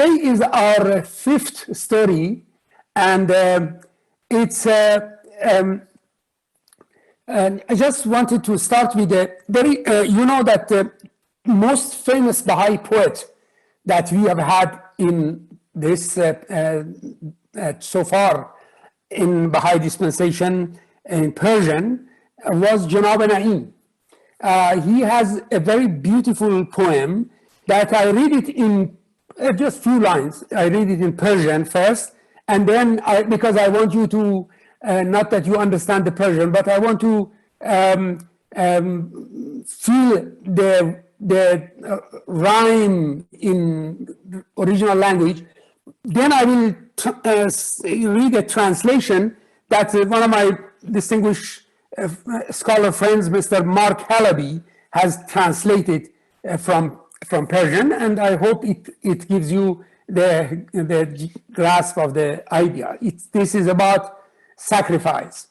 Today is our fifth story, and it's. I just wanted to start with a very. You know that the most famous Baha'i poet that we have had in this so far in Baha'i dispensation in Persian was Janab Na'im. He has a very beautiful poem that I read it in just few lines. I read it in Persian first, and then because I want you to, not that you understand the Persian, but I want to feel the rhyme in original language. Then I will read a translation that one of my distinguished scholar friends, Mr. Mark Halaby, has translated from Persian, and I hope it gives you the grasp of the idea. This is about sacrifice.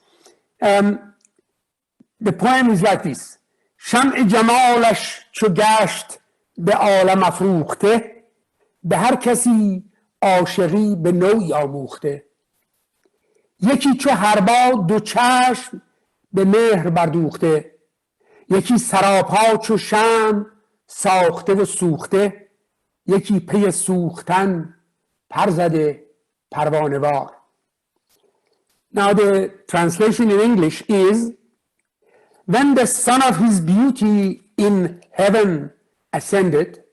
The poem is like this. شمع جمالش چو گشت به عالم افروخته به هر کسی عاشقی به نوعی آموخته یکی چو هربا دو چشم به مهر بردوخته یکی سراپا چو شمع ساخته و سوخته یکی پی سوختن پر زده پروانه وار. Now the translation in English is, when the sun of his beauty in heaven ascended,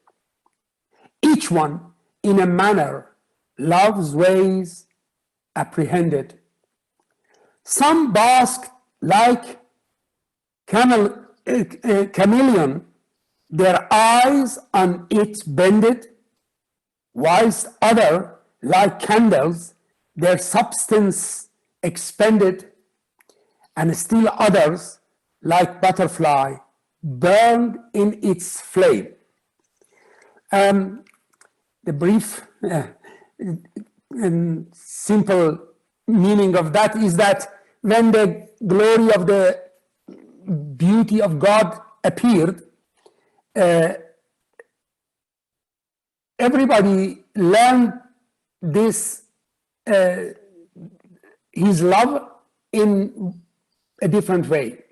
each one in a manner love's ways apprehended. Some basked like chameleon, their eyes on it bended, whilst other, like candles, their substance expended, and still others, like butterfly, burned in its flame. The brief and simple meaning of that is that when the glory of the beauty of God appeared, everybody learned this, his love in a different way.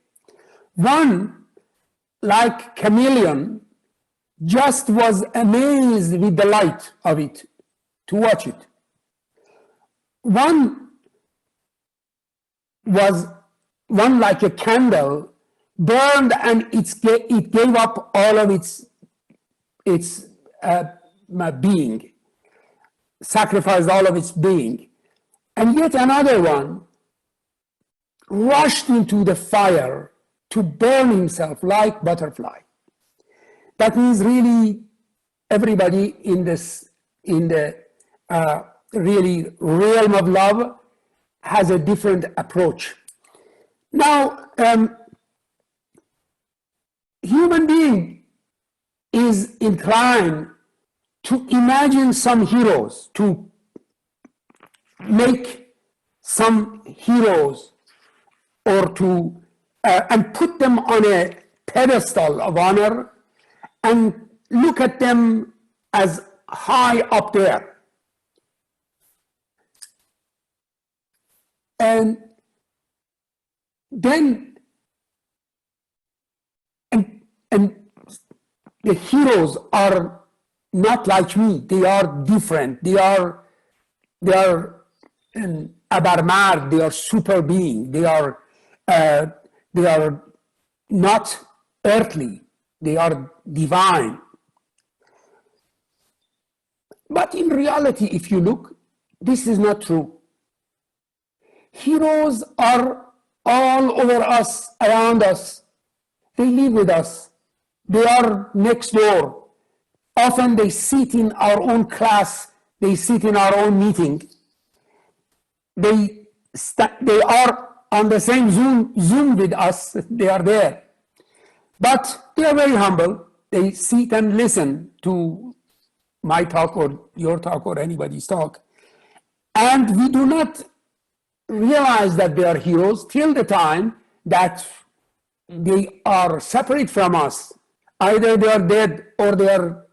One, like chameleon, just was amazed with the light of it, to watch it. One like a candle, burned, and it gave up all of its being, sacrificed all of its being. And yet another one rushed into the fire to burn himself like butterfly. That means really everybody in the really realm of love has a different approach. Now, human being is inclined to imagine some heroes, to make some heroes, or to and put them on a pedestal of honor and look at them as high up there. And then and the heroes are not like me. They are different. They are abarmar. They are super being. They are not earthly. They are divine. But in reality, if you look, this is not true. Heroes are all over us, around us. They live with us. They are next door. Often they sit in our own class. They sit in our own meeting. They are on the same Zoom with us. They are there. But they are very humble. They sit and listen to my talk or your talk or anybody's talk. And we do not realize that they are heroes till the time that they are separate from us. Either they are dead or they are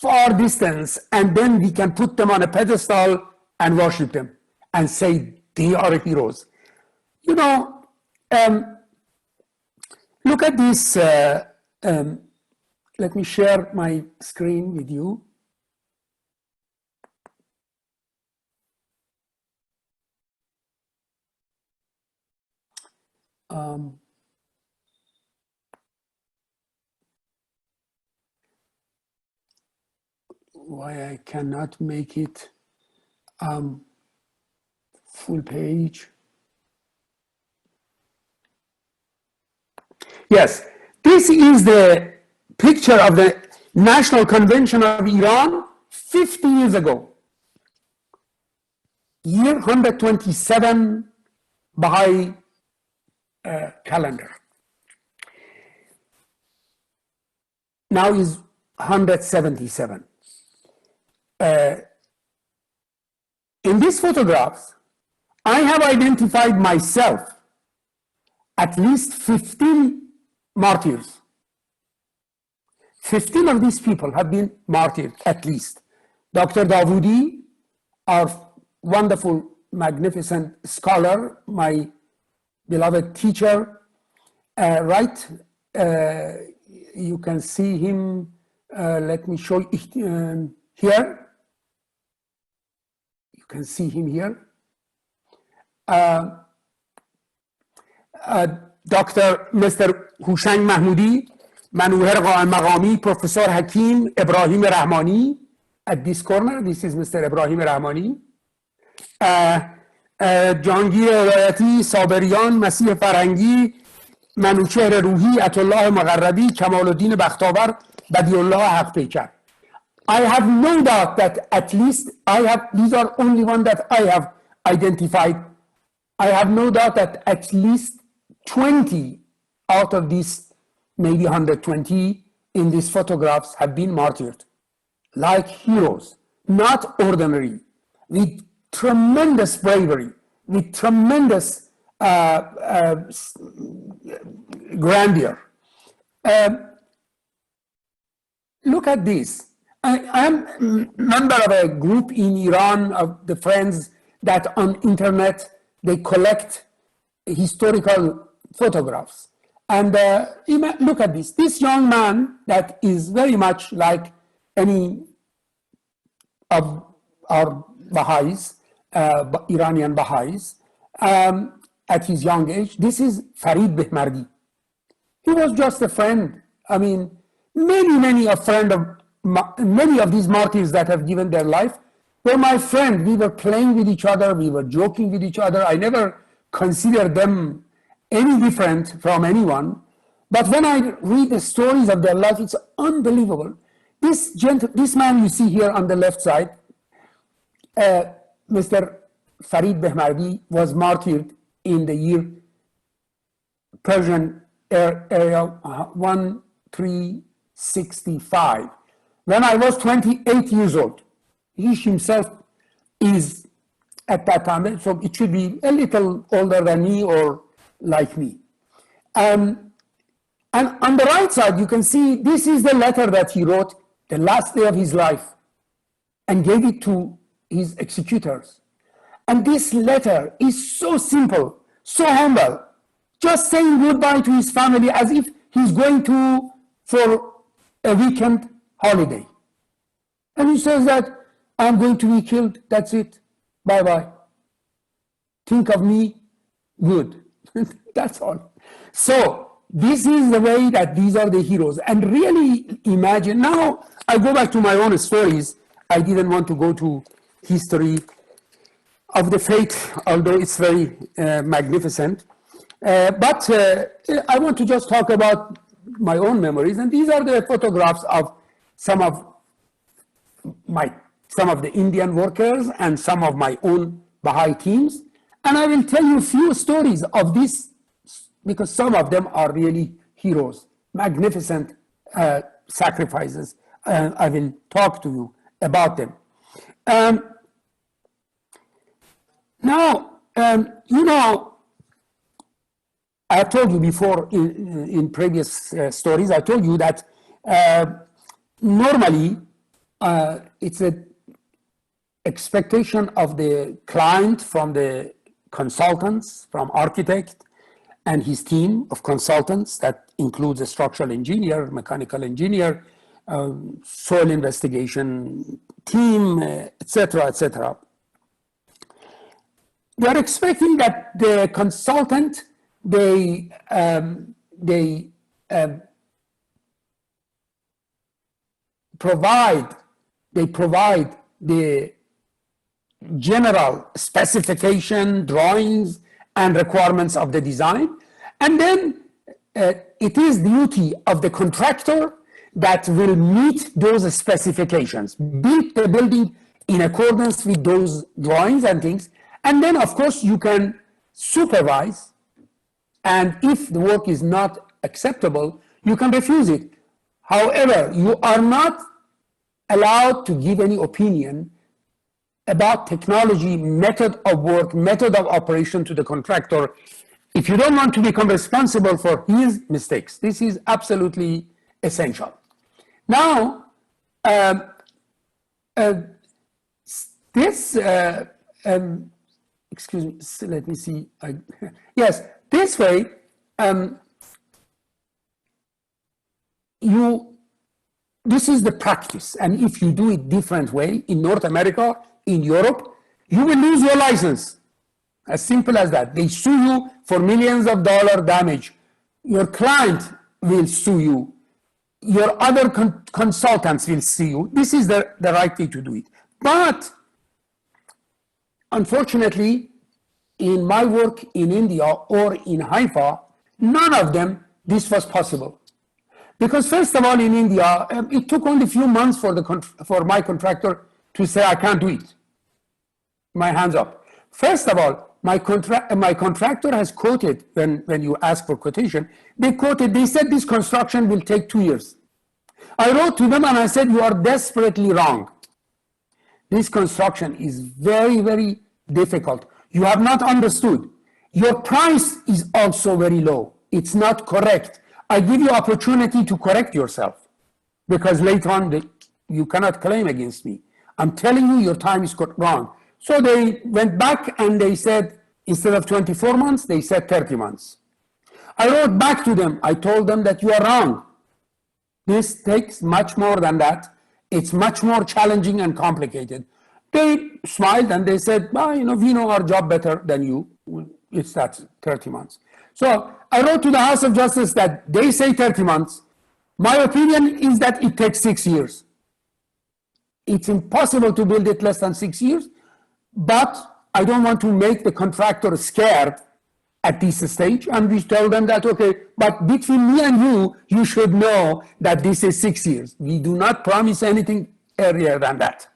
far distance, and then we can put them on a pedestal and worship them and say they are heroes. You know, look at this. Let me share my screen with you. Why I cannot make it full page. Yes, this is the picture of the National Convention of Iran 50 years ago. Year 127 Baha'i calendar. Now is 177. In these photographs, I have identified myself at least 15 martyrs. 15 of these people have been martyred, at least. Dr. Dawoodi, our wonderful, magnificent scholar, my beloved teacher, right? You can see him, let me show you here. You can see him here. Mr. Hushang Mahmoudi, Manuher Maqami, Professor Hakim Ibrahim Rahmani at this corner. This is Mr. Ibrahim Rahmani. جهانگیر ولایتی، صابریان، مسیح فرنگی، منوچهر روحی، عطاالله مقربی، کمال الدین بختاور، بدیع الله حق پیکر. I have no doubt that at least these are only one that I have identified. I have no doubt that at least 20 out of these, maybe 120 in these photographs have been martyred. Like heroes, not ordinary, with tremendous bravery, with tremendous grandeur. Look at this. I am a member of a group in Iran of the friends that on internet, they collect historical photographs. And look at this. This young man that is very much like any of our Baha'is, Iranian Baha'is, at his young age. This is Farid Behmardi. He was just a friend. I mean, many of these martyrs that have given their life were my friend. We were playing with each other. We were joking with each other. I never considered them any different from anyone. But when I read the stories of their life, it's unbelievable. This man you see here on the left side, Mr. Farid Behmardi, was martyred in the year Persian area 1365. When I was 28 years old. He himself is at that time, so it should be a little older than me or like me. And on the right side, you can see this is the letter that he wrote the last day of his life and gave it to his executors. And this letter is so simple, so humble, just saying goodbye to his family as if he's going for a weekend holiday. And he says that I'm going to be killed, that's it, bye-bye. Think of me, good. That's all. So this is the way that these are the heroes. And really imagine, now I go back to my own stories. I didn't want to go to history of the faith, although it's very magnificent. But I want to just talk about my own memories. And these are the photographs of some of the Indian workers and some of my own Baha'i teams. And I will tell you a few stories of this because some of them are really heroes, magnificent sacrifices. I will talk to you about them. Now, you know, I told you before in previous stories, I told you that normally it's a expectation of the client from the consultants, from architect and his team of consultants that includes a structural engineer, mechanical engineer, soil investigation team, etc., etc. They are expecting that the consultant, they provide the general specification, drawings, and requirements of the design. And then it is duty of the contractor that will meet those specifications, build the building in accordance with those drawings and things. And then, of course, you can supervise. And if the work is not acceptable, you can refuse it. However, you are not allowed to give any opinion about technology, method of work, method of operation to the contractor if you don't want to become responsible for his mistakes. This is absolutely essential. Now, excuse me, let me see. Yes, this way, this is the practice. And if you do it different way in North America, in Europe, you will lose your license. As simple as that. They sue you for millions of dollars damage. Your client will sue you. Your other consultants will sue you. This is the right way to do it. But unfortunately, in my work in India or in Haifa, none of them, this was possible. Because first of all, in India, it took only a few months for my contractor to say, I can't do it. My hands up. First of all, my contractor has quoted, when you ask for quotation, they said this construction will take 2 years. I wrote to them and I said, you are desperately wrong. This construction is very, very difficult. You have not understood. Your price is also very low. It's not correct. I give you opportunity to correct yourself because later on you cannot claim against me. I'm telling you your time is wrong. So they went back and they said, instead of 24 months, they said 30 months. I wrote back to them. I told them that you are wrong. This takes much more than that. It's much more challenging and complicated. They smiled and they said, well, we know our job better than you. It's that 30 months. So I wrote to the House of Justice that they say 30 months. My opinion is that it takes 6 years. It's impossible to build it less than 6 years, but I don't want to make the contractor scared at this stage. And we tell them that, okay, but between me and you, you should know that this is 6 years. We do not promise anything earlier than that.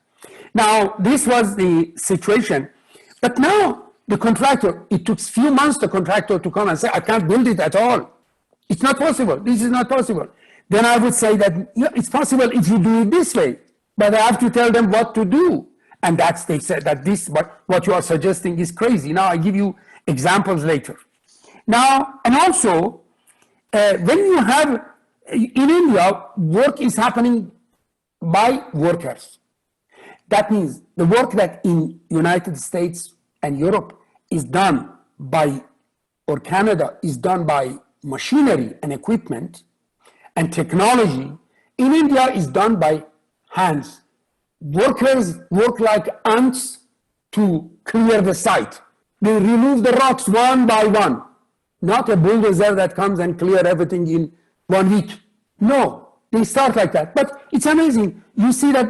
Now, this was the situation. But now, the contractor, it took a few months the contractor to come and say, I can't build it at all. It's not possible. This is not possible. Then I would say that it's possible if you do it this way. But I have to tell them what to do. And they said that what you are suggesting is crazy. Now, I give you examples later. Now, and also, when you have, in India, work is happening by workers. That means the work that in United States and Europe is done by, or Canada is done by machinery and equipment and technology, in India is done by hands. Workers work like ants to clear the site. They remove the rocks one by one. Not a bulldozer that comes and clear everything in 1 week. No, they start like that. But it's amazing. You see that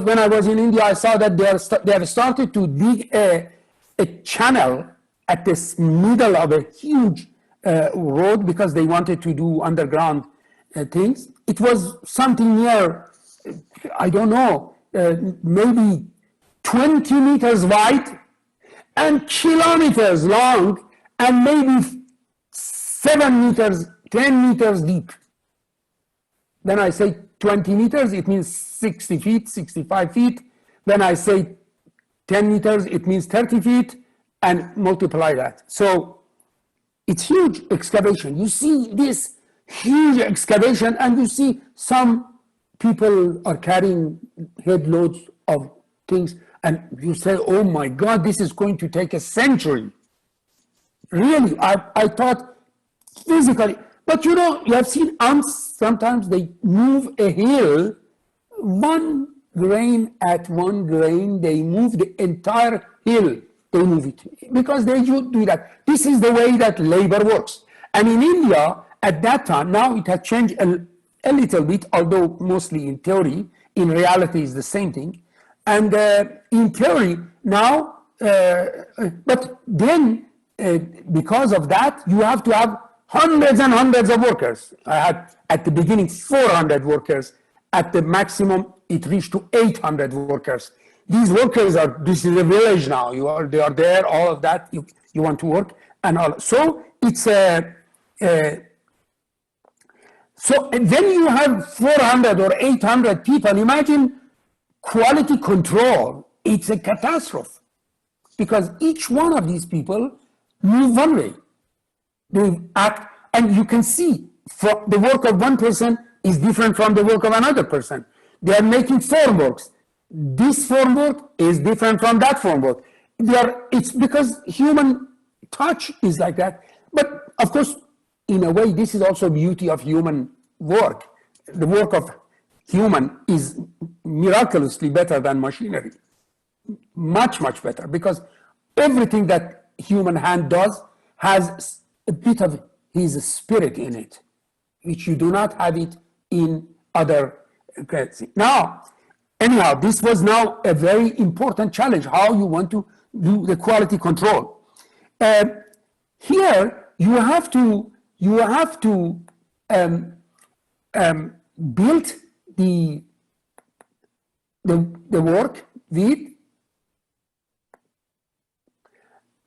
when I was in India, I saw that they have started to dig a channel at this middle of a huge road because they wanted to do underground things. It was something near, I don't know, maybe 20 meters wide and kilometers long and maybe 7 meters, 10 meters deep. When I say 20 meters, it means 60 feet, 65 feet. When I say 10 meters, it means 30 feet, and multiply that. So it's huge excavation. You see this huge excavation, and you see some people are carrying headloads of things, and you say, oh my God, this is going to take a century. Really, I thought physically, but you know, you have seen ants, sometimes they move a hill, one grain at one grain, they move the entire hill, they move it, because they do that. This is the way that labor works. And in India, at that time, now it has changed a little bit, although mostly in theory, in reality is the same thing. And in theory, now, but then, because of that, you have to have hundreds and hundreds of workers. I had at the beginning 400 workers. At the maximum, it reached to 800 workers. These workers this is a village now. They are there, all of that. You want to work and all. So it's so when you have 400 or 800 people, imagine quality control. It's a catastrophe because each one of these people move one way. They act, and you can see from the work of one person is different from the work of another person. They are making formworks. This formwork is different from that formwork. It's because human touch is like that. But of course, in a way, this is also beauty of human work. The work of human is miraculously better than machinery. Much, much better, because everything that human hand does has a bit of his spirit in it, which you do not have it in other. Now, anyhow, this was now a very important challenge, how you want to do the quality control. Here, you have to build the work with,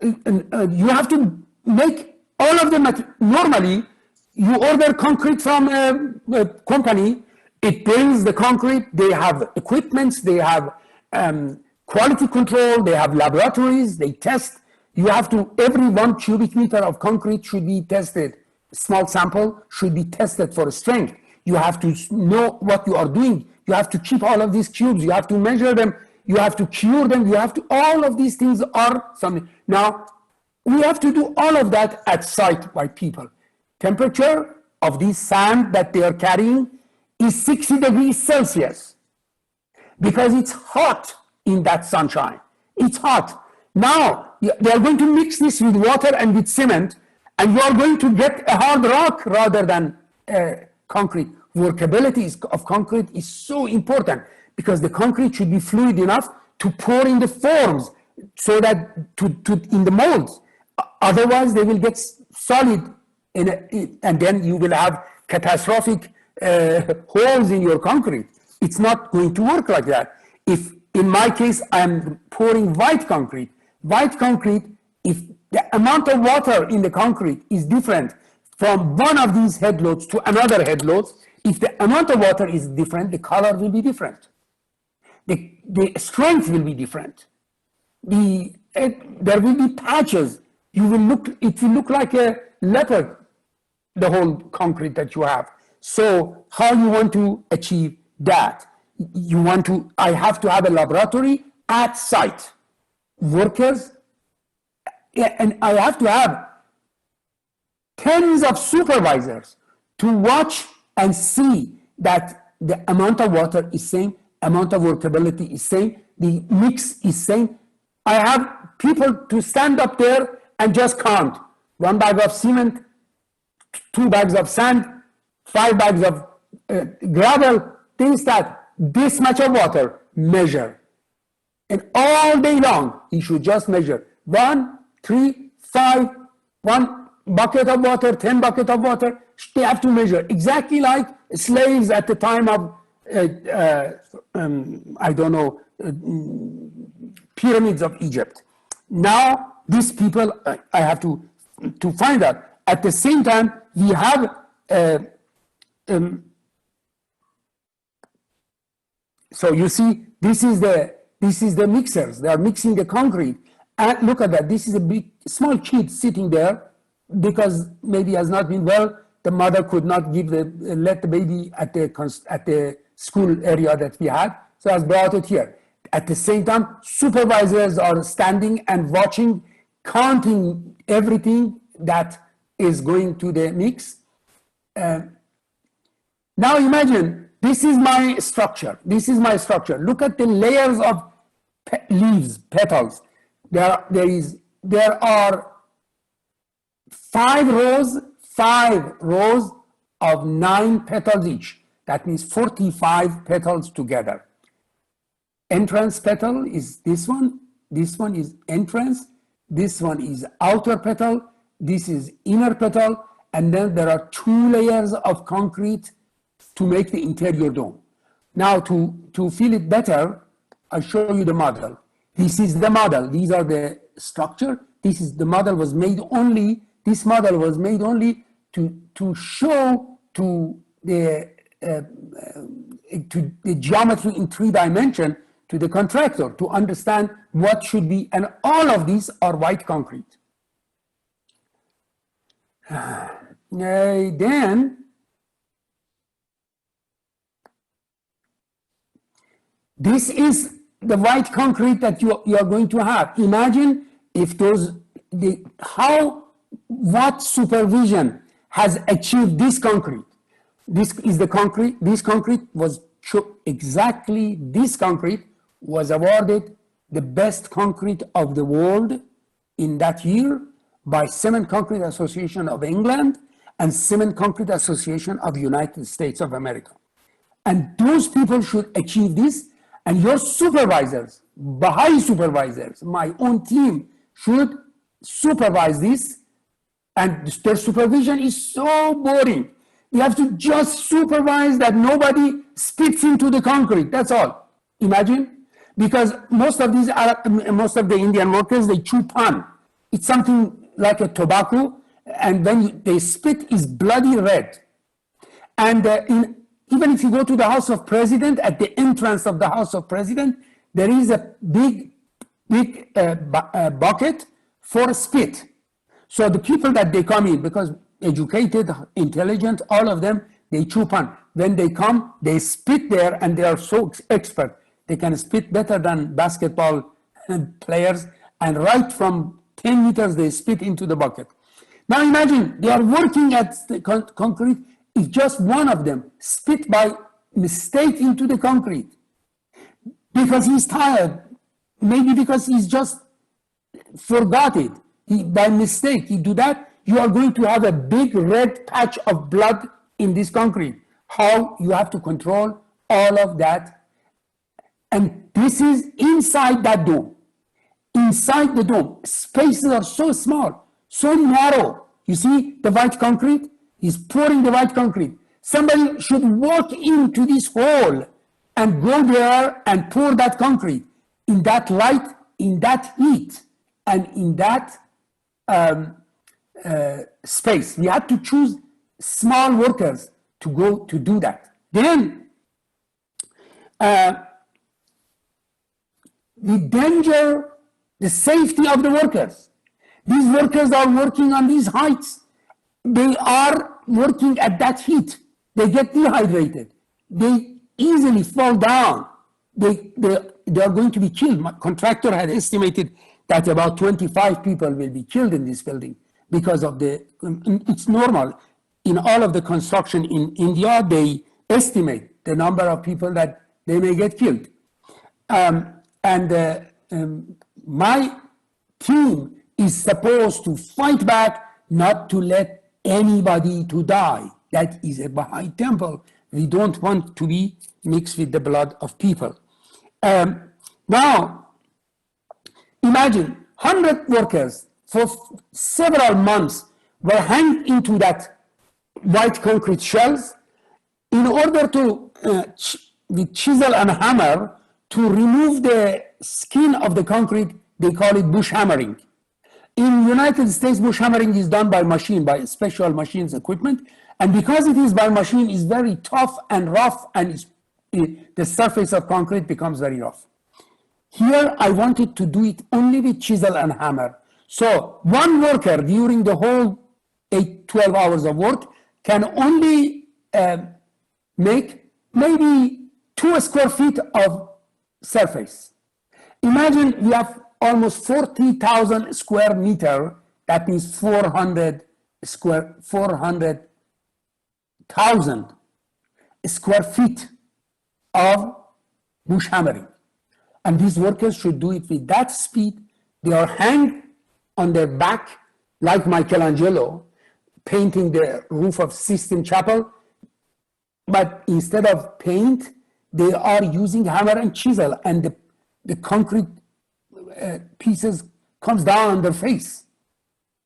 you have to make all of them. Normally, you order concrete from a company, it brings the concrete, they have equipments, they have quality control, they have laboratories, they test. You have to, every 1 cubic meter of concrete should be tested. Small sample should be tested for strength. You have to know what you are doing. You have to keep all of these cubes. You have to measure them. You have to cure them. You have to, all of these things are something. Now, we have to do all of that at site by people. Temperature of this sand that they are carrying is 60 degrees Celsius because it's hot in that sunshine. It's hot. Now, they are going to mix this with water and with cement, and you are going to get a hard rock rather than concrete. Workability of concrete is so important because the concrete should be fluid enough to pour in the forms so that in the molds. Otherwise, they will get solid, and then you will have catastrophic holes in your concrete. It's not going to work like that. If, in my case, I'm pouring white concrete, if the amount of water in the concrete is different from one of these headloads to another headload, if the amount of water is different, the color will be different. The strength will be different. There will be patches. It will look like a leopard, the whole concrete that you have. So how you want to achieve that? I have to have a laboratory at site, workers, and I have to have tens of supervisors to watch and see that the amount of water is same, amount of workability is same, the mix is same. I have people to stand up there and just count. 1 bag of cement, 2 bags of sand, 5 bags of gravel, things this much of water, measure. And all day long, he should just measure 1, 3, 5, 1 bucket of water, 10 buckets of water. They have to measure exactly like slaves at the time of, pyramids of Egypt. Now, these people, I have to find out. At the same time, we have, so you see, this is the mixers. They are mixing the concrete. And look at that. This is a small kid sitting there because maybe has not been well. The mother could not let the baby at the school area that we had. So I brought it here. At the same time, supervisors are standing and watching, counting everything that is going to the mix. Now imagine, this is my structure. This is my structure. Look at the layers of leaves, petals. There are 5 rows of 9 petals each. That means 45 petals together. Entrance petal is this one is entrance, this one is outer petal, this is inner petal, and then there are 2 layers of concrete to make the interior dome. Now to feel it better, I'll show you the model. This is the model, these are the structure. The model was made only to show to the geometry in 3 dimensions to the contractor to understand what should be, and all of these are white concrete. Then this is the white concrete that you are going to have. Imagine if what supervision has achieved this concrete. This is the concrete. This concrete was exactly this concrete was awarded the best concrete of the world in that year by Cement Concrete Association of England and Cement Concrete Association of United States of America. And those people should achieve this, and your supervisors, Baha'i supervisors, my own team, should supervise this, and their supervision is so boring. You have to just supervise that nobody spits into the concrete, that's all. Imagine, because most of the Indian workers, they chew pan. It's something like a tobacco, and when they spit, is bloody red. And even if you go to the House of President, at the entrance of the House of President, there is a big bucket for spit. So the people that they come in, because educated, intelligent, all of them, they chew pan. When they come, they spit there, and they are so expert. They can spit better than basketball players, and right from 10 meters, they spit into the bucket. Now imagine, they are working at the concrete. If just one of them spit by mistake into the concrete, because he's tired, maybe because he's just forgot it, by mistake, he do that, you are going to have a big red patch of blood in this concrete. How you have to control all of that. And this is inside that dome. Inside the dome, spaces are so small, so narrow. You see the white concrete? He's pouring the white concrete. Somebody should walk into this hole and go there and pour that concrete in that light, in that heat, and in that space. We had to choose small workers to go to do that. Then the danger, the safety of the workers. These workers are working on these heights. They are working at that heat. They get dehydrated. They easily fall down. They are going to be killed. My contractor had estimated that about 25 people will be killed in this building because of it's normal. In all of the construction in India, they estimate the number of people that they may get killed. My team is supposed to fight back, not to let anybody to die. That is a Baha'i temple. We don't want to be mixed with the blood of people. Now, imagine 100 workers for several months were hanged into that white concrete shells in order to, with chisel and hammer, to remove the skin of the concrete. They call it bush hammering. In the United States, bush hammering is done by machine, by special machines, equipment. And because it is by machine, it's very tough and rough, and the surface of concrete becomes very rough. Here, I wanted to do it only with chisel and hammer. So one worker during the whole 12 hours of work can only make maybe 2 square feet of surface. Imagine we have almost 40,000 square meter. That means 400,000 square feet of bush hammering. And these workers should do it with that speed. They are hanged on their back like Michelangelo painting the roof of Sistine Chapel. But instead of paint, they are using hammer and chisel, and the concrete pieces comes down on their face.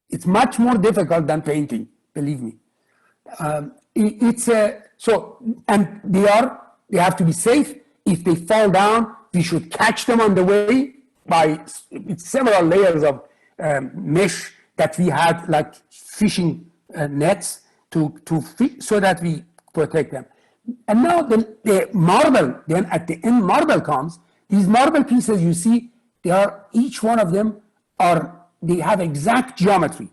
It's much more difficult than painting, believe me. And they have to be safe. If they fall down, we should catch them on the way with several layers of mesh that we had, like fishing nets so that we protect them. And now the marble, then at the end marble comes. These marble pieces you see, each one of them they have exact geometry.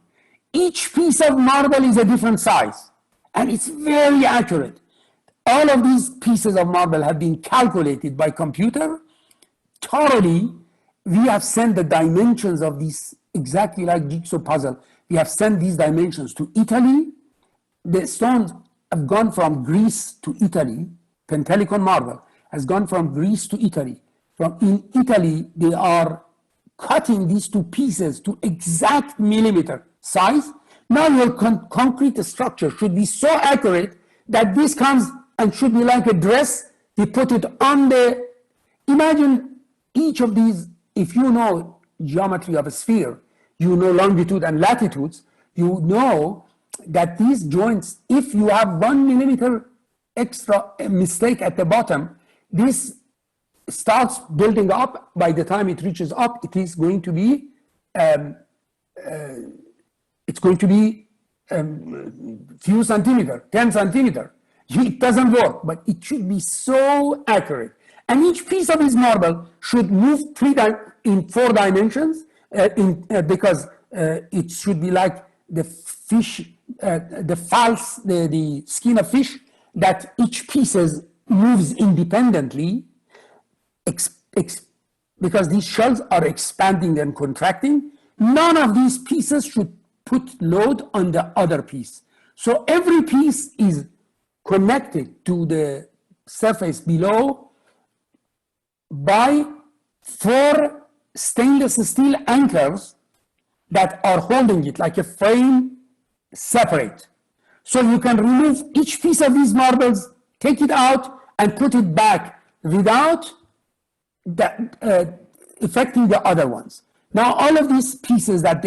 Each piece of marble is a different size, and it's very accurate. All of these pieces of marble have been calculated by computer thoroughly. We have sent the dimensions of these, exactly like jigsaw puzzle. We have sent these dimensions to Italy. The stones have gone from Greece to Italy. Pentelicon marble has gone from Greece to Italy. In Italy, they are cutting these 2 pieces to exact millimeter size. Now your concrete structure should be so accurate that this comes and should be like a dress. We put it on imagine each of these. If you know geometry of a sphere, you know longitude and latitudes, you know that these joints, if you have 1 millimeter extra mistake at the bottom, this starts building up. By the time it reaches up, it is going to be few centimeter, 10 centimeter. It doesn't work, but it should be so accurate. And each piece of this marble should move in 4 dimensions because it should be like the fish, the skin of fish, that each piece moves independently because these shells are expanding and contracting. None of these pieces should put load on the other piece. So every piece is connected to the surface below by 4 stainless steel anchors that are holding it like a frame separate. So you can remove each piece of these marbles, take it out, and put it back without affecting the other ones. Now, all of these pieces that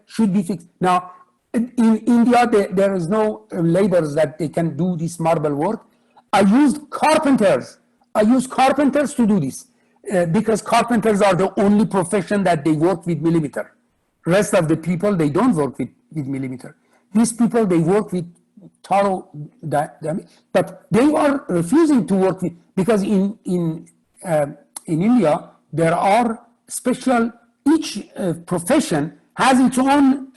should be fixed. Now, in India, there is no laborers that they can do this marble work. I used carpenters. I use carpenters to do this because carpenters are the only profession that they work with millimeter. Rest of the people, they don't work with millimeter. These people, they work with thorough, but they are refusing to work with, because in India, there are special, each profession has its own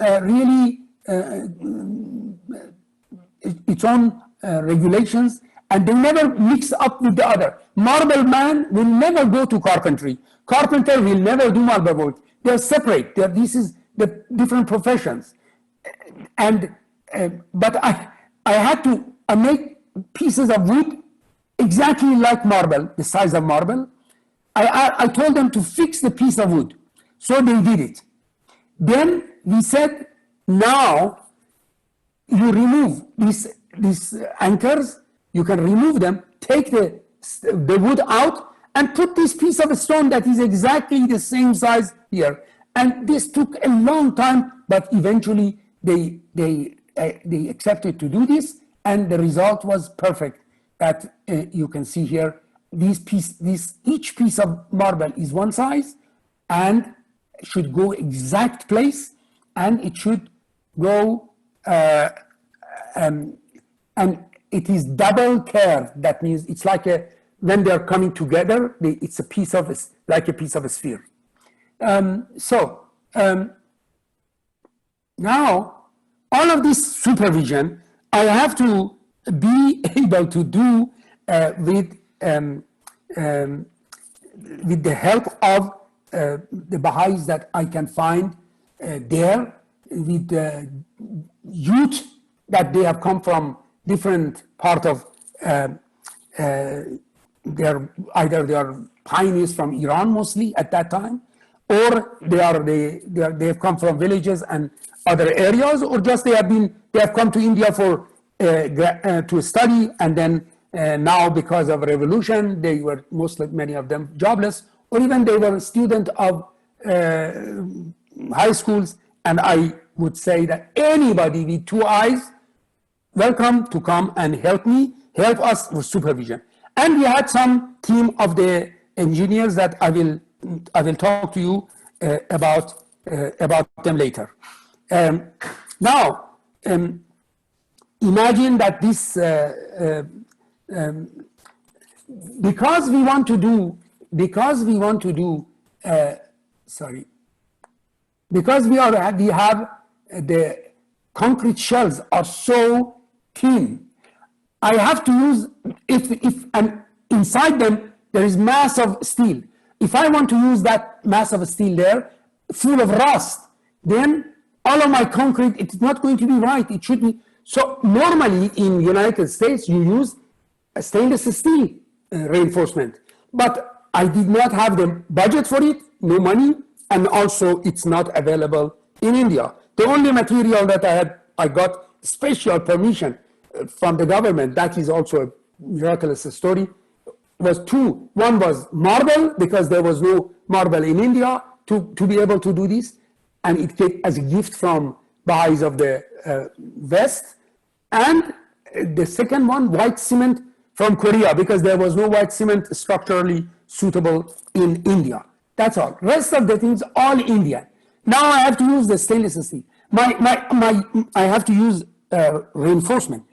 its own regulations, and they never mix up with the other. Marble man will never go to carpentry. Carpenter will never do marble work. They're separate. This is the different professions. And but I had to make pieces of wood exactly like marble, the size of marble. I told them to fix the piece of wood, so they did it. Then we said, now you remove these anchors. You can remove them, take the wood out, and put this piece of stone that is exactly the same size here. And this took a long time, but eventually they accepted to do this, and the result was perfect. That you can see here, each piece of marble is one size, and should go exact place, and it should go and it is double curved. That means it's like when they're coming together, it's like a piece of a sphere. Now, all of this supervision, I have to be able to do with um, um, with the help of the Baha'is that I can find there, with the youth that they have come from different part of either they are pioneers from Iran mostly at that time, or they have come from villages and other areas, or just they have come to India for to study, and then now because of revolution they were many of them jobless, or even they were student of high schools. And I would say that anybody with two eyes, welcome to come and help us with supervision. And we had some team of the engineers that I will talk to you about them later. Now, imagine that this, because we want to do, because we have the concrete shells are so thin, I have to use, and inside them there is mass of steel. If I want to use that mass of steel there, full of rust, then all of my concrete, it's not going to be right. It should be. So normally in United States, you use a stainless steel reinforcement. But I did not have the budget for it, no money, and also it's not available in India. The only material that I got special permission from the government, that is also a miraculous story, was two. One was marble, because there was no marble in India to be able to do this, and it came as a gift from Baha'is of the West. And the second one, white cement from Korea, because there was no white cement structurally suitable in India. That's all. Rest of the things, all Indian. Now I have to use the stainless steel. I have to use reinforcement.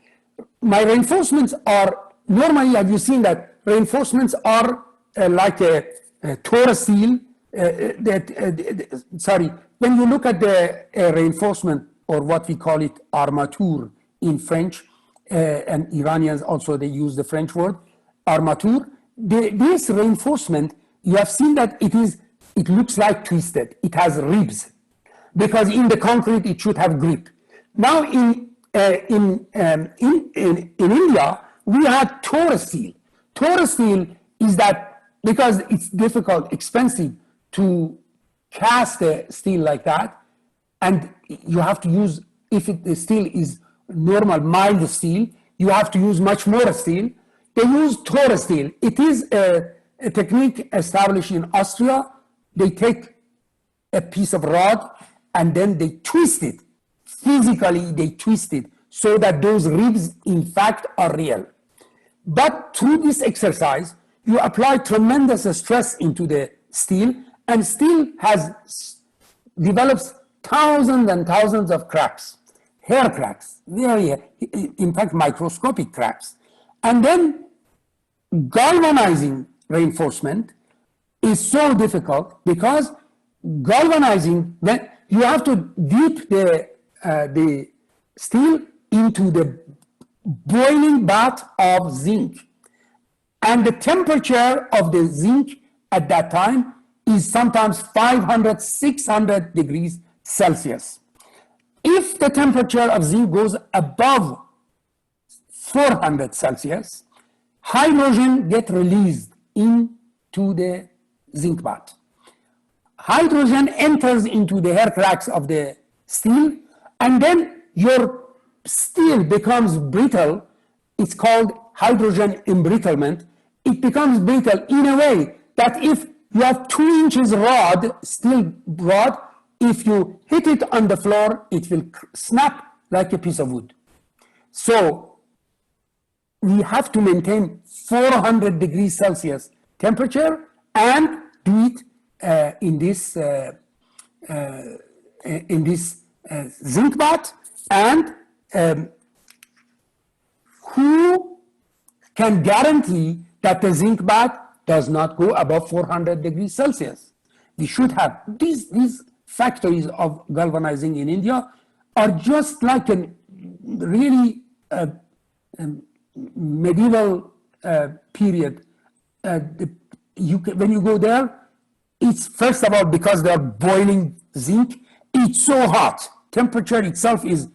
My reinforcements are, normally, have you seen that reinforcements are like a Torah steel, when you look at the reinforcement, or what we call it armature in French, and Iranians also, they use the French word, armature. This reinforcement, you have seen that it looks like twisted. It has ribs, because in the concrete it should have grip. Now in India, we had Torah steel. Torah steel is that, because it's difficult, expensive to cast the steel like that, and you have to use, if the steel is normal mild steel, you have to use much more steel. They use Torah steel. It is a technique established in Austria. They take a piece of rod and then they twist it. Physically, they twist it so that those ribs, in fact, are real. But through this exercise, you apply tremendous stress into the steel, and steel develops thousands and thousands of cracks, hair cracks, in fact, microscopic cracks. And then galvanizing reinforcement is so difficult, because galvanizing, then you have to dip the steel into the boiling bath of zinc. And the temperature of the zinc at that time is sometimes 500, 600 degrees Celsius. If the temperature of zinc goes above 400 Celsius, hydrogen gets released into the zinc bath. Hydrogen enters into the hair cracks of the steel, and then your steel becomes brittle. It's called hydrogen embrittlement. It becomes brittle in a way that if you have 2 inches rod, steel rod, if you hit it on the floor, it will snap like a piece of wood. So we have to maintain 400 degrees Celsius temperature and do it in this zinc bath. And who can guarantee that the zinc bath does not go above 400 degrees Celsius? We should have these factories of galvanizing in India are just like a really medieval period when you go there, it's first of all because they are boiling zinc. It's so hot. Temperature itself is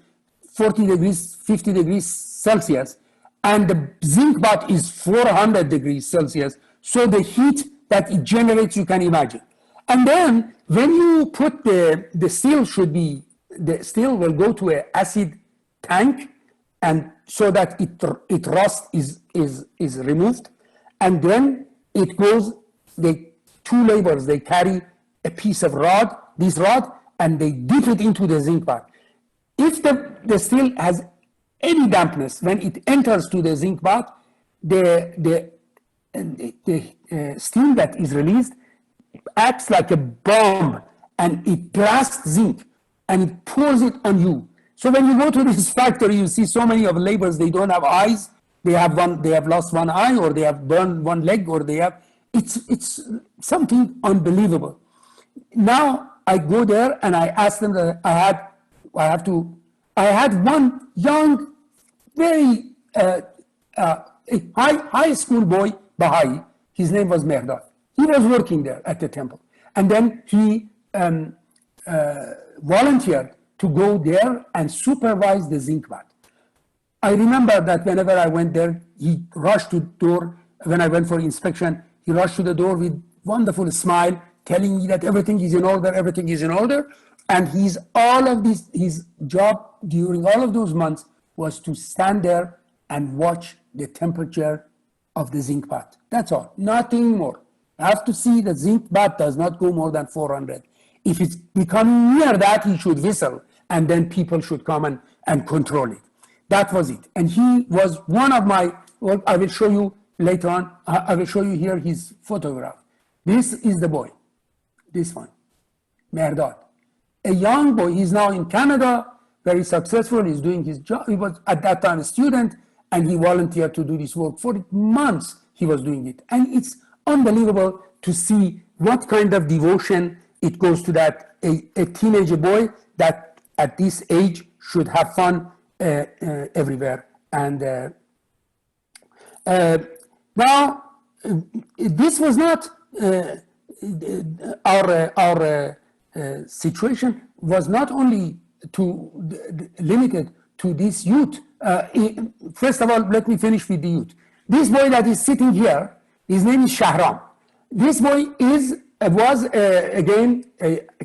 40 degrees, 50 degrees Celsius, and the zinc bath is 400 degrees Celsius. So the heat that it generates, you can imagine. And then when you put the steel will go to an acid tank, and so that it rust is removed, and then it goes. The two laborers, they carry a piece of this rod, and they dip it into the zinc bath. If the steel has any dampness, when it enters to the zinc bath, the steam that is released acts like a bomb, and it blasts zinc, and it pours it on you. So when you go to this factory, you see so many of laborers, they don't have eyes, they have lost one eye, or they have burned one leg, or it's something unbelievable. Now I go there and I ask them that I had one young, very high school boy, Baha'i. His name was Mehrdad. He was working there at the temple. And then he volunteered to go there and supervise the zinc bath. I remember that whenever I went there, he rushed to the door. When I went for inspection, he rushed to the door with wonderful smile, telling me that everything is in order. And his job during all of those months was to stand there and watch the temperature of the zinc bath. That's all, nothing more. I have to see the zinc bath does not go more than 400. If it's becoming near that, he should whistle, and then people should come and control it. That was it. And he was one of my, well, I will show you later on, I will show you here his photograph. This is the boy, this one, Mehrdad. A young boy, he's now in Canada, very successful, he's doing his job. He was at that time a student, and he volunteered to do this work. For months he was doing it. And it's unbelievable to see what kind of devotion it goes to that, a teenage boy that at this age should have fun everywhere. And now, this was not our situation was not only limited to this youth. First of all, let me finish with the youth. This boy that is sitting here, his name is Shahram. This boy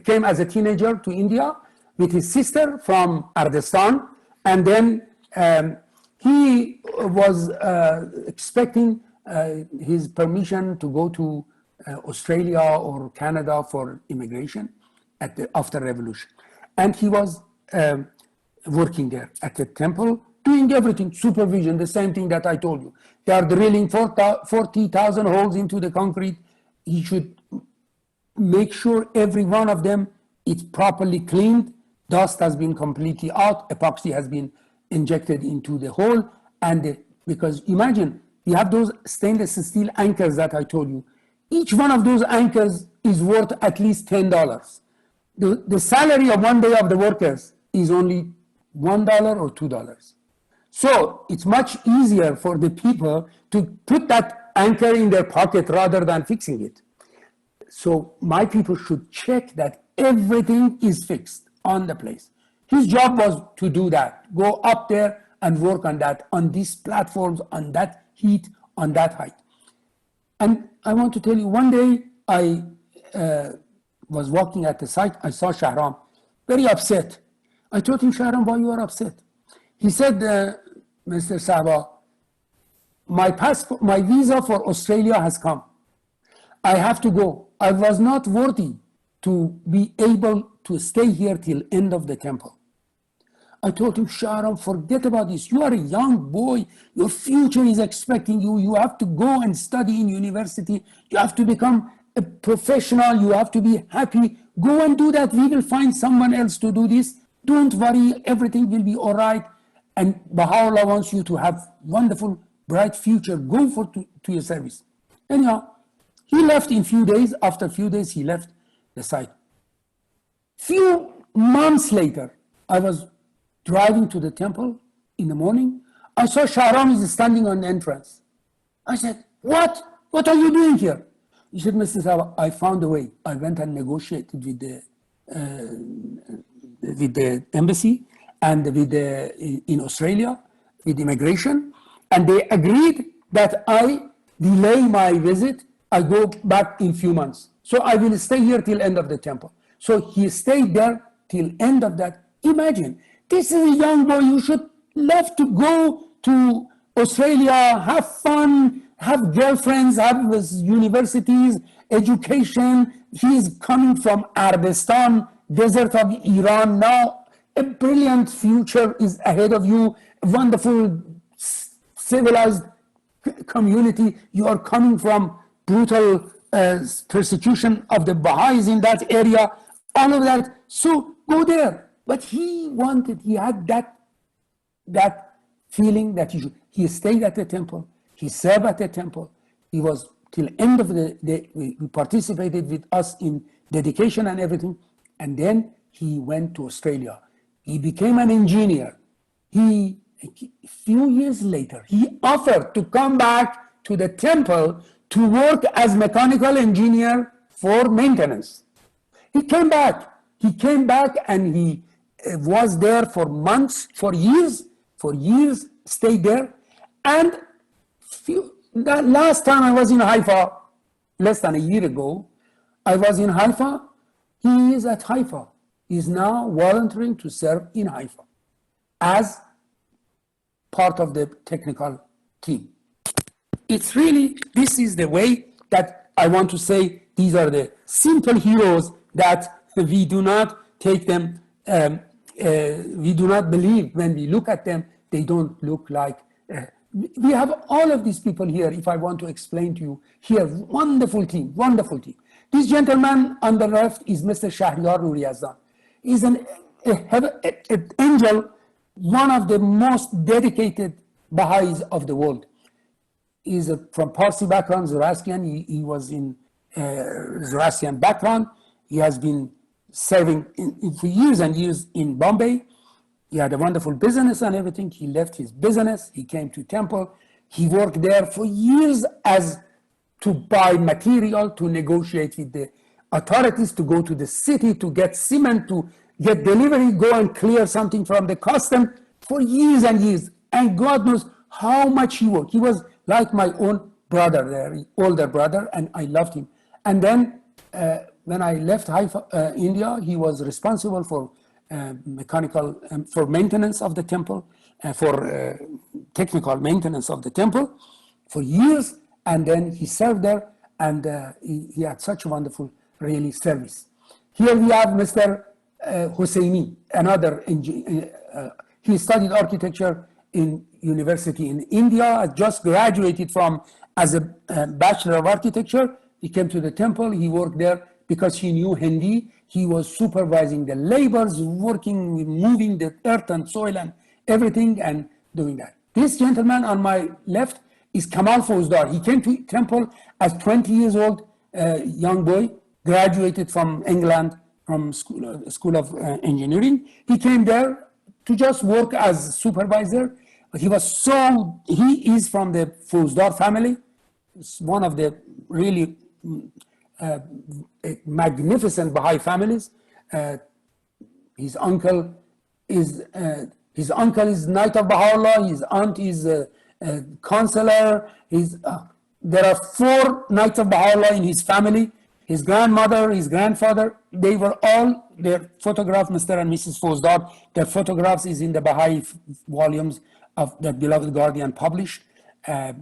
came as a teenager to India with his sister from Ardestan, and then he was expecting his permission to go to Australia or Canada for immigration after revolution. And he was working there at the temple, doing everything, supervision, the same thing that I told you. They are drilling 40,000 holes into the concrete. He should make sure every one of them is properly cleaned. Dust has been completely out. Epoxy has been injected into the hole. And because imagine, you have those stainless steel anchors that I told you. Each one of those anchors is worth at least $10. The salary of one day of the workers is only $1 or $2. So it's much easier for the people to put that anchor in their pocket rather than fixing it. So my people should check that everything is fixed on the place. His job was to do that, go up there and work on that, on these platforms, on that heat, on that height. And I want to tell you, one day I was walking at the site, I saw Shahram, very upset. I told him, Shahram, why you are upset? He said, Mr. Sahba, my visa for Australia has come. I have to go. I was not worthy to be able to stay here till end of the temple. I told him, Shahram, forget about this. You are a young boy. Your future is expecting you. You have to go and study in university. You have to become a professional. You have to be happy. Go and do that. We will find someone else to do this. Don't worry. Everything will be all right. And Baha'u'llah wants you to have wonderful, bright future. Go to your service. Anyhow, he left in few days. After a few days, he left the site. Few months later, I was driving to the temple in the morning. I saw Shahram is standing on the entrance. I said, what? what are you doing here? He said, Mr. Sahba, I found a way. I went and negotiated with the embassy and with in Australia, with immigration, and they agreed that I delay my visit. I go back in few months. So I will stay here till end of the temple. So he stayed there till end of that. Imagine, this is a young boy. You should love to go to Australia, have fun, have girlfriends, have universities, education. He is coming from Arabistan, desert of Iran. Now a brilliant future is ahead of you, wonderful civilized community. You are coming from brutal persecution of the Baha'is in that area, all of that. So go there. But he had that feeling that he stayed at the temple, he served at the temple, he was till end of the day, he participated with us in dedication and everything, and then he went to Australia. He became an engineer. A few years later, he offered to come back to the temple to work as mechanical engineer for maintenance. He came back and he was there for months, for years, stayed there. And the last time I was in Haifa, less than a year ago, I was in Haifa. He is at Haifa. He is now volunteering to serve in Haifa as part of the technical team. It's really, this is the way that I want to say these are the simple heroes that we do not take them, we do not believe when we look at them, they don't look like, we have all of these people here, if I want to explain to you, here, wonderful team. This gentleman on the left is Mr. Shahriyar Nuriyazdan. He's an angel, one of the most dedicated Baha'is of the world. He's from Parsi background, Zoroastrian. He was in Zoroastrian background. He has been serving for years and years in Bombay. He had a wonderful business and everything. He left his business. He came to temple. He worked there for years as to buy material, to negotiate with the authorities, to go to the city, to get cement, to get delivery, go and clear something from the custom for years and years. And God knows how much he worked. He was like my own brother there, older brother, and I loved him. And then when I left Haifa, India, he was responsible for mechanical, for maintenance of the temple, for technical maintenance of the temple for years. And then he served there, and he had such a wonderful, really, service. Here we have Mr. Husseini, another engineer. He studied architecture in university in India, just graduated from as a Bachelor of Architecture. He came to the temple, he worked there because he knew Hindi. He was supervising the laborers, working, moving the earth and soil and everything and doing that. This gentleman on my left is Kamal Fauzdar. He came to temple as 20 years old, young boy, graduated from England, from School of Engineering. He came there to just work as supervisor. He is from the Fauzdar family. It's one of the really magnificent Baha'i families. His uncle is Knight of Baha'u'llah. His aunt is counselor. There are 4 Knights of Baha'u'llah in his family. His grandmother, his grandfather, they were all, their photograph, Mr. and Mrs. Fauzdar, their photographs is in the Baha'i volumes of the Beloved Guardian published. They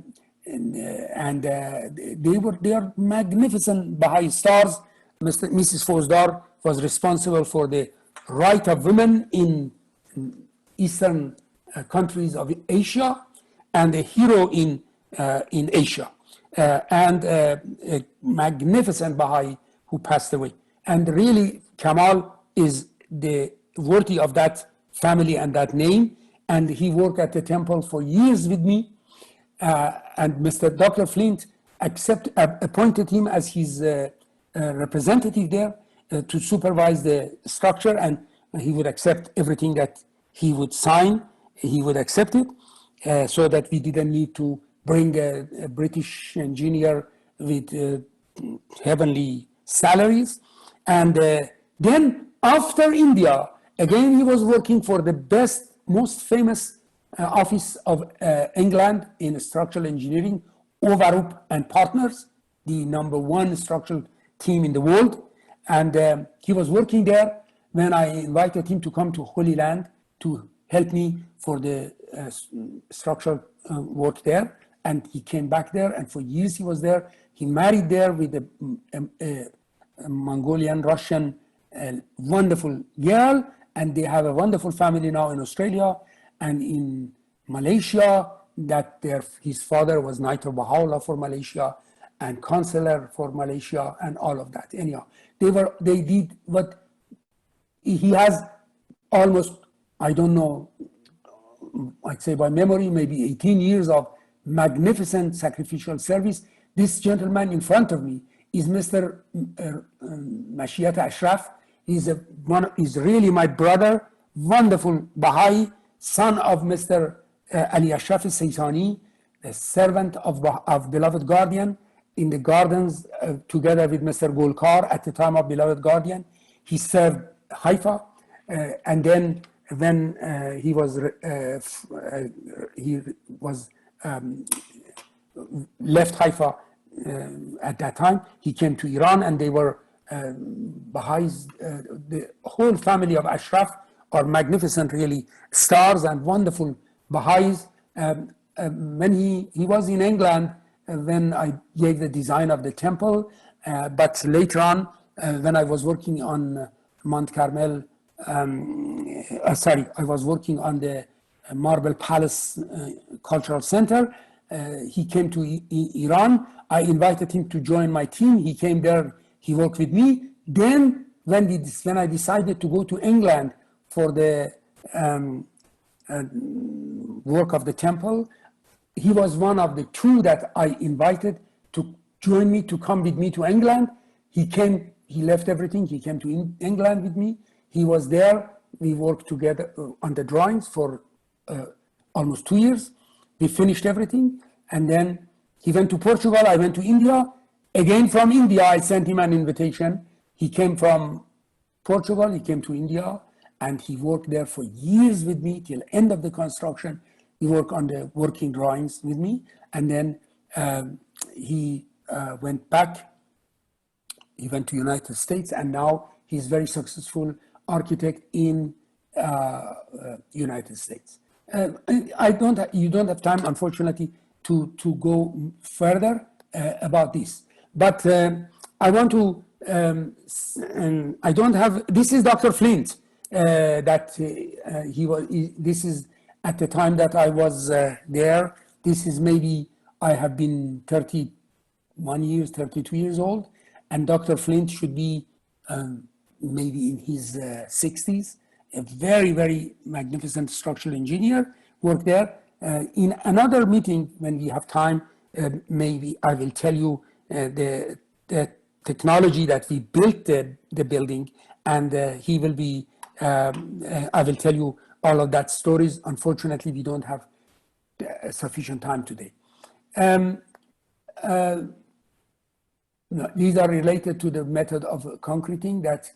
are magnificent Baha'i stars. Mrs. Fauzdar was responsible for the right of women in Eastern countries of Asia, and a hero in Asia, and a magnificent Baha'i who passed away. And really, Kamal is worthy of that family and that name. And he worked at the temple for years with me. And Mr. Dr. Flint appointed him as his representative there to supervise the structure, and he would accept everything that he would sign. He would accept it, so that we didn't need to bring a British engineer with heavenly salaries. And then after India, again, he was working for the best, most famous office of England in structural engineering, Overup and Partners, the #1 structural team in the world. And he was working there when I invited him to come to Holy Land to help me for the structural work there. And he came back there, and for years he was there. He married there with a Mongolian Russian wonderful girl, and they have a wonderful family now in Australia and in Malaysia. That his father was Knight of Baha'u'llah for Malaysia and consular for Malaysia and all of that. Anyhow, they did what he has almost, I don't know, I'd say by memory, maybe 18 years of magnificent sacrificial service. This gentleman in front of me is Mr. Mashiat Ashraf. He's really my brother, wonderful Baha'i, son of Mr. Ali Ashraf Saitani, the servant of Beloved Guardian in the gardens together with Mr. Golkar at the time of Beloved Guardian. He served Haifa, and then when he was left Haifa at that time, he came to Iran, and they were Baha'is. The whole family of Ashraf are magnificent, really, stars and wonderful Baha'is. When he was in England when I gave the design of the temple, but later on, when I was working on Mount Carmel, I was working on the Marble Palace Cultural Center. He came to Iran. I invited him to join my team. He came there. He worked with me. Then, when I decided to go to England for the work of the temple, he was one of the two that I invited to join me, to come with me to England. He came. He left everything. He came to England with me. He was there. We worked together on the drawings for almost 2 years. We finished everything. And then he went to Portugal. I went to India. Again, from India, I sent him an invitation. He came from Portugal. He came to India. And he worked there for years with me till end of the construction. He worked on the working drawings with me. And then he went back. He went to United States, and now he's very successful architect in United States. You don't have time, unfortunately, to go further about this. But I want to, I don't have, this is Dr. Flint, this is at the time that I was there. This is maybe, I have been 31 years, 32 years old. And Dr. Flint should be maybe in his 60s, a very, very magnificent structural engineer, worked there. In another meeting, when we have time, maybe I will tell you the technology that we built the building, and he will be, I will tell you all of that stories. Unfortunately, we don't have sufficient time today. No, these are related to the method of concreting that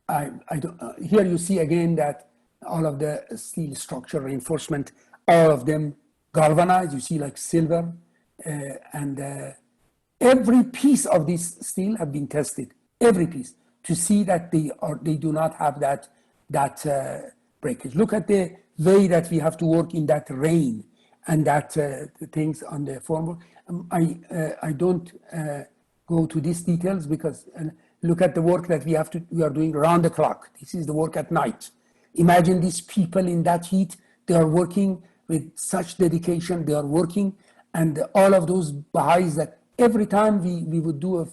here you see again that all of the steel structure reinforcement, all of them galvanized, you see like silver, and every piece of this steel have been tested, every piece, to see that they do not have that breakage. Look at the way that we have to work in that rain and that things on the formwork. I don't go to these details because look at the work that we are doing around the clock. This is the work at night. Imagine these people in that heat. They are working with such dedication. They are working, and all of those Baha'is that every time we would do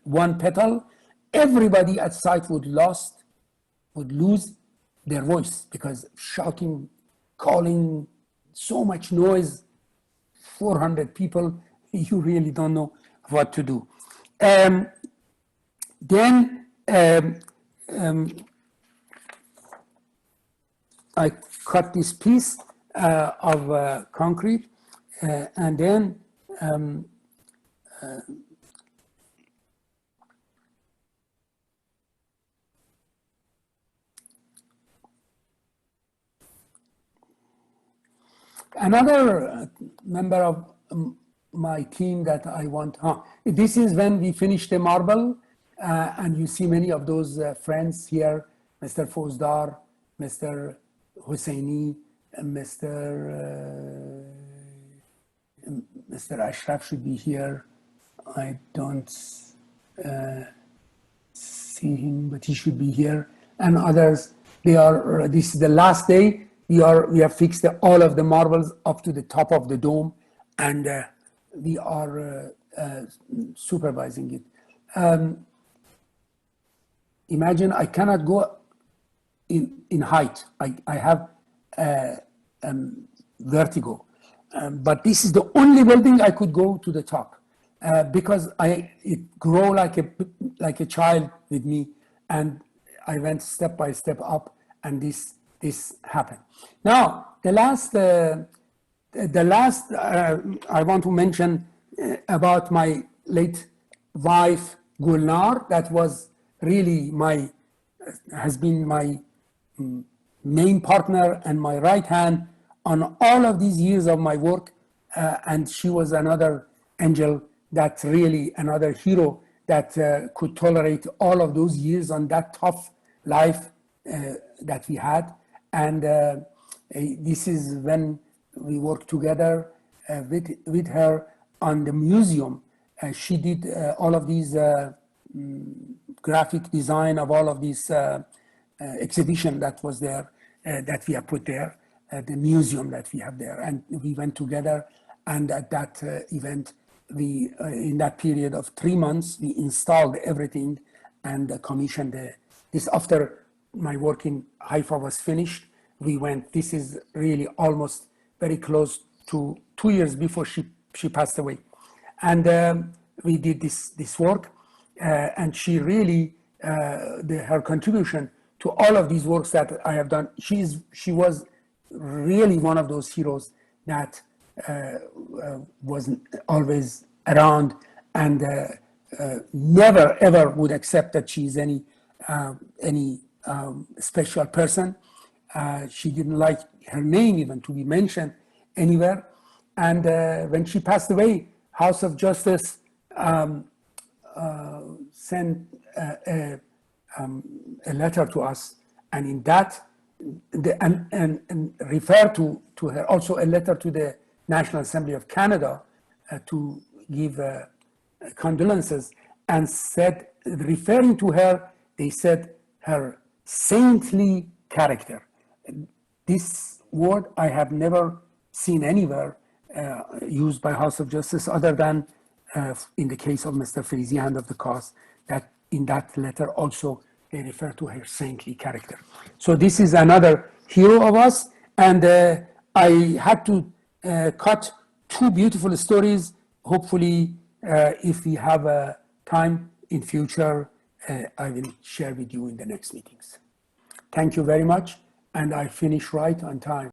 one petal, everybody at site would lose their voice because shouting, calling, so much noise, 400 people, you really don't know what to do. Then I cut this piece of concrete, and then Another member of my team that I want, this is when we finished the marble, and you see many of those friends here, Mr. Fozdar, Mr. Hosseini, Mr. Ashraf should be here. I don't see him, but he should be here. And others, they are. This is the last day. We have fixed all of the marbles up to the top of the dome, and we are supervising it. Imagine I cannot go in height. I have vertigo, but this is the only building I could go to the top because it grew like a child with me, and I went step by step up, and this happened. Now the last I want to mention about my late wife Gulnar. That was really has been my main partner and my right hand on all of these years of my work, and she was another angel, that really another hero that could tolerate all of those years on that tough life that we had. And this is when we worked together with her on the museum. She did all of these graphic design of all of these exhibition that was there, that we have put there, the museum that we have there. And we went together, and at that event, we in that period of 3 months, we installed everything and commissioned this. After my work in Haifa was finished, we went. This is really almost very close to 2 years before she passed away, and we did this work, and she really her contribution to all of these works that I have done. She was really one of those heroes that was always around, and never ever would accept that she's any special person. She didn't like her name even to be mentioned anywhere. And when she passed away, House of Justice sent a letter to us, and in that, and referred to her also a letter to the National Assembly of Canada to give condolences, and said, referring to her, they said her saintly character. This word I have never seen anywhere used by House of Justice, other than in the case of Mr. Faizi, hand of the cause, that in that letter also they refer to her saintly character. So this is another hero of us, and I had to cut 2 beautiful stories. Hopefully, if we have time in future, I will share with you in the next meetings. Thank you very much, and I finish right on time.